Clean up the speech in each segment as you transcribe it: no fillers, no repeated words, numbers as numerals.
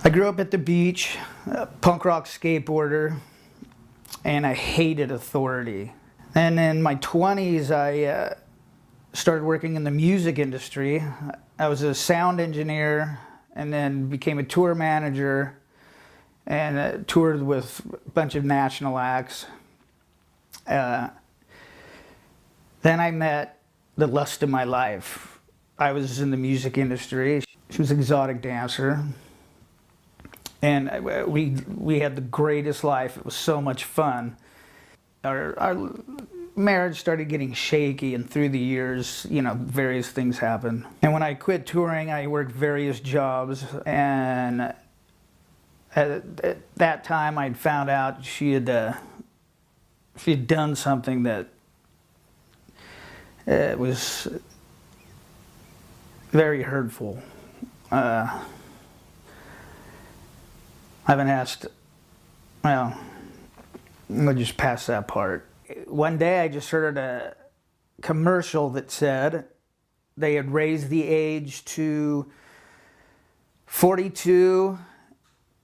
I grew up at the beach, a punk rock skateboarder, and I hated authority. And in my 20s, I started working in the music industry. I was a sound engineer and then became a tour manager and toured with a bunch of national acts. Then I met the lust of my life. I was in the music industry. She was an exotic dancer. And we had the greatest life. It was so much fun. Our marriage started getting shaky, and through the years, you know, various things happened. And when I quit touring, I worked various jobs. And at that time, I'd found out she had done something that was very hurtful. I haven't asked, well, we'll just pass that part. One day I just heard a commercial that said they had raised the age to 42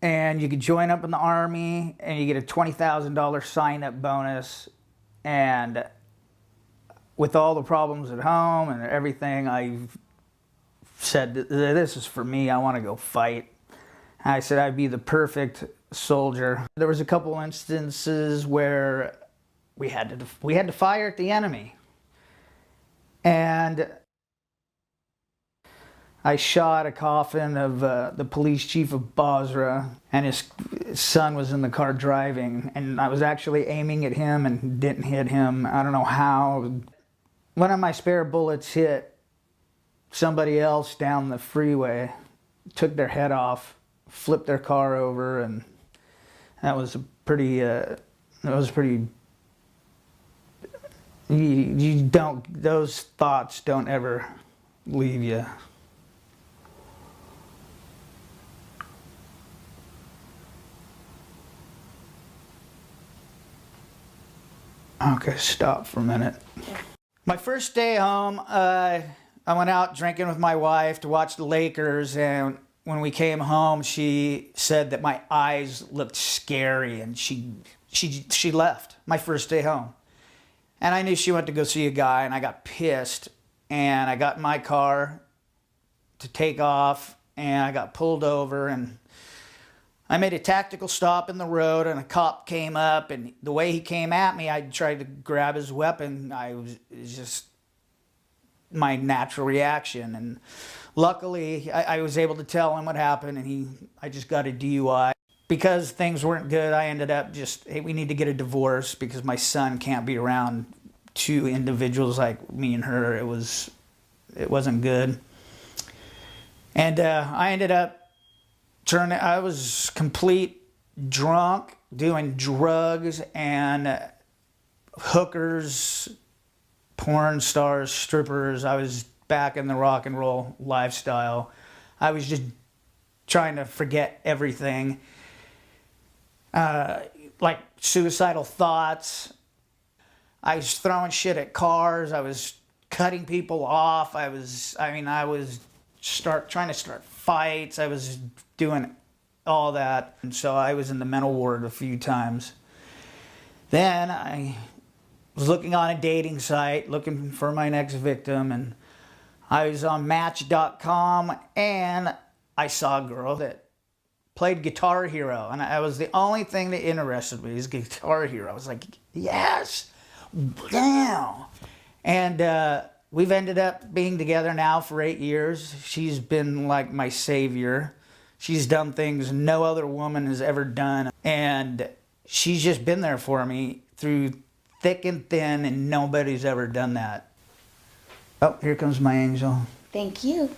and you could join up in the Army and you get a $20,000 sign-up bonus. And with all the problems at home and everything, I said, this is for me, I want to go fight. I said I'd be the perfect soldier. There was a couple instances where we had to fire at the enemy. And I shot a coffin of the police chief of Basra, and his son was in the car driving, and I was actually aiming at him and didn't hit him. I don't know how. One of my spare bullets hit somebody else down the freeway, took their head off, flipped their car over, and that was pretty, you don't, those thoughts don't ever leave you. Okay, stop for a minute. My first day home, I went out drinking with my wife to watch the Lakers, and when we came home, she said that my eyes looked scary, and she left my first day home. And I knew she went to go see a guy, and I got pissed, and I got in my car to take off, and I got pulled over, and I made a tactical stop in the road, and a cop came up, and the way he came at me, I tried to grab his weapon. It was just my natural reaction, and luckily I was able to tell him what happened, and I just got a DUI. Because things weren't good, I ended up just, hey, we need to get a divorce because my son can't be around two individuals like me and her. It wasn't good. And I ended up I was complete drunk, doing drugs and hookers, porn stars, strippers. I was back in the rock and roll lifestyle. I was just trying to forget everything. Like suicidal thoughts. I was throwing shit at cars. I was cutting people off. I was trying to start fights. I was doing all that. And so I was in the mental ward a few times. Then I was looking on a dating site, looking for my next victim, and I was on Match.com, and I saw a girl that played Guitar Hero, and I was the only thing that interested me is Guitar Hero. I was like, yes, damn. And we've ended up being together now for 8 years. She's been like my savior. She's done things no other woman has ever done, and she's just been there for me through thick and thin, and nobody's ever done that. Oh, here comes my angel. Thank you.